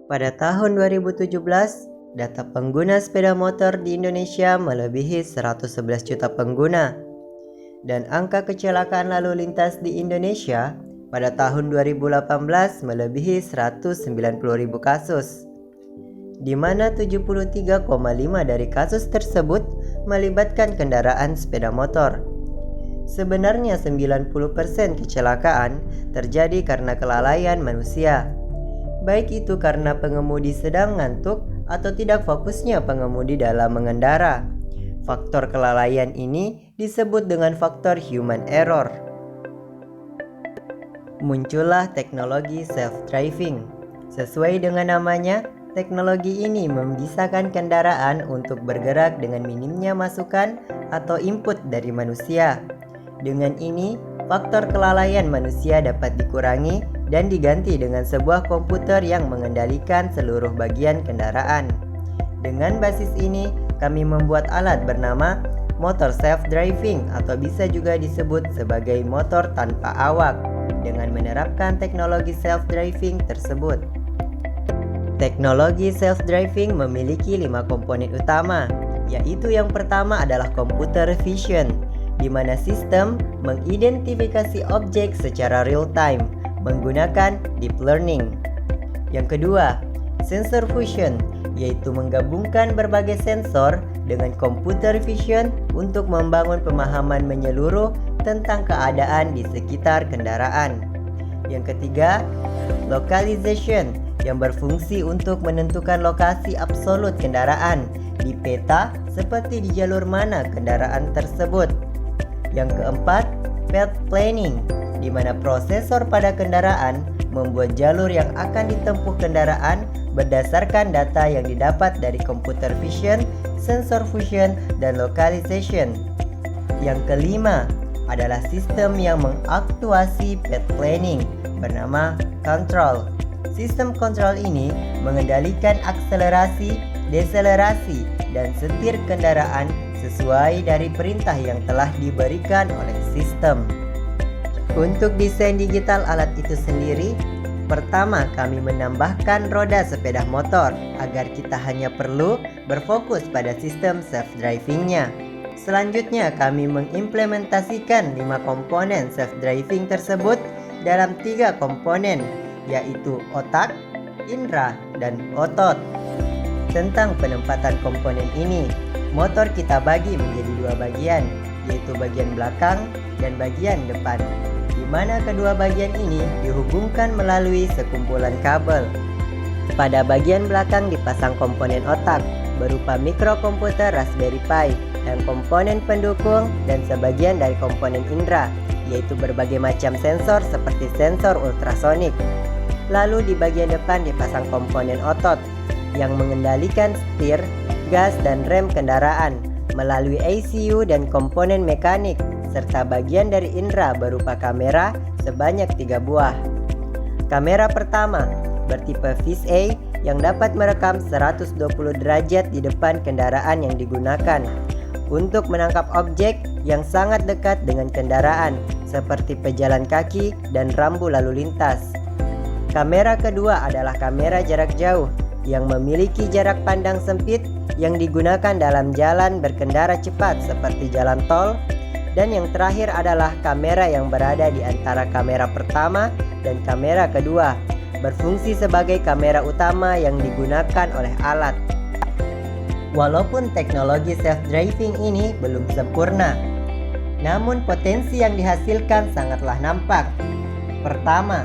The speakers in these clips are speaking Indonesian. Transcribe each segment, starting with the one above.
Pada tahun 2017, data pengguna sepeda motor di Indonesia melebihi 111 juta pengguna. Dan angka kecelakaan lalu lintas di Indonesia pada tahun 2018 melebihi 190 ribu kasus. Di mana 73,5 dari kasus tersebut melibatkan kendaraan sepeda motor. Sebenarnya 90% kecelakaan terjadi karena kelalaian manusia. Baik itu karena pengemudi sedang ngantuk atau tidak fokusnya pengemudi dalam mengendara. Faktor kelalaian ini disebut dengan faktor human error. Muncullah teknologi self-driving. Sesuai dengan namanya, teknologi ini memisahkan kendaraan untuk bergerak dengan minimnya masukan atau input dari manusia. Dengan ini, faktor kelalaian manusia dapat dikurangi dan diganti dengan sebuah komputer yang mengendalikan seluruh bagian kendaraan. Dengan basis ini, kami membuat alat bernama motor self-driving atau bisa juga disebut sebagai motor tanpa awak dengan menerapkan teknologi self-driving tersebut. Teknologi self-driving memiliki 5 komponen utama, yaitu yang pertama adalah computer vision, di mana sistem mengidentifikasi objek secara real-time menggunakan deep learning. Yang kedua, sensor fusion, yaitu menggabungkan berbagai sensor dengan computer vision untuk membangun pemahaman menyeluruh tentang keadaan di sekitar kendaraan. Yang ketiga, localization, yang berfungsi untuk menentukan lokasi absolut kendaraan di peta seperti di jalur mana kendaraan tersebut. Yang keempat, path planning, di mana prosesor pada kendaraan membuat jalur yang akan ditempuh kendaraan berdasarkan data yang didapat dari computer vision, sensor fusion, dan localization. Yang kelima adalah sistem yang mengaktuasi path planning bernama control. Sistem kontrol ini mengendalikan akselerasi, deselerasi, dan setir kendaraan sesuai dari perintah yang telah diberikan oleh sistem. Untuk desain digital alat itu sendiri, pertama kami menambahkan roda sepeda motor agar kita hanya perlu berfokus pada sistem self-drivingnya. Selanjutnya kami mengimplementasikan 5 komponen self-driving tersebut dalam 3 komponen, yaitu otak, indera, dan otot. Tentang penempatan komponen ini, motor kita bagi menjadi 2 bagian, yaitu bagian belakang dan bagian depan, di mana kedua bagian ini dihubungkan melalui sekumpulan kabel. Pada bagian belakang dipasang komponen otak berupa mikrokomputer Raspberry Pi dan komponen pendukung dan sebagian dari komponen indera, yaitu berbagai macam sensor seperti sensor ultrasonik. Lalu di bagian depan dipasang komponen otot yang mengendalikan setir, gas, dan rem kendaraan melalui ECU dan komponen mekanik, serta bagian dari indera berupa kamera sebanyak 3 buah. Kamera pertama bertipe Fish-A yang dapat merekam 120 derajat di depan kendaraan yang digunakan untuk menangkap objek yang sangat dekat dengan kendaraan seperti pejalan kaki dan rambu lalu lintas. Kamera kedua adalah kamera jarak jauh yang memiliki jarak pandang sempit yang digunakan dalam jalan berkendara cepat seperti jalan tol. Dan yang terakhir adalah kamera yang berada di antara kamera pertama dan kamera kedua, berfungsi sebagai kamera utama yang digunakan oleh alat. Walaupun teknologi self-driving ini belum sempurna, namun potensi yang dihasilkan sangatlah nampak. Pertama,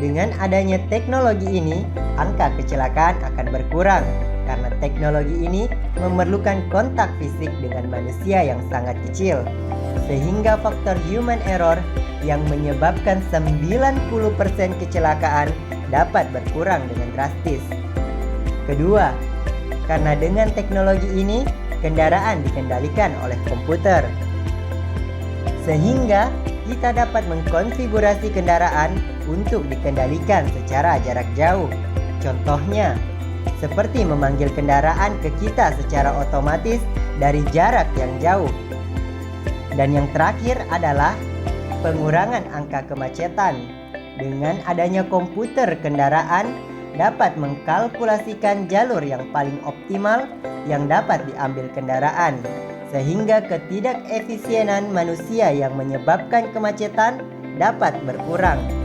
dengan adanya teknologi ini, angka kecelakaan akan berkurang karena teknologi ini memerlukan kontak fisik dengan manusia yang sangat kecil, sehingga faktor human error yang menyebabkan 90% kecelakaan dapat berkurang dengan drastis. Kedua, karena dengan teknologi ini, kendaraan dikendalikan oleh komputer, sehingga kita dapat mengkonfigurasi kendaraan untuk dikendalikan secara jarak jauh. Contohnya, seperti memanggil kendaraan ke kita secara otomatis dari jarak yang jauh. Dan yang terakhir adalah pengurangan angka kemacetan. Dengan adanya komputer kendaraan, dapat mengkalkulasikan jalur yang paling optimal yang dapat diambil kendaraan, sehingga ketidakefisienan manusia yang menyebabkan kemacetan dapat berkurang.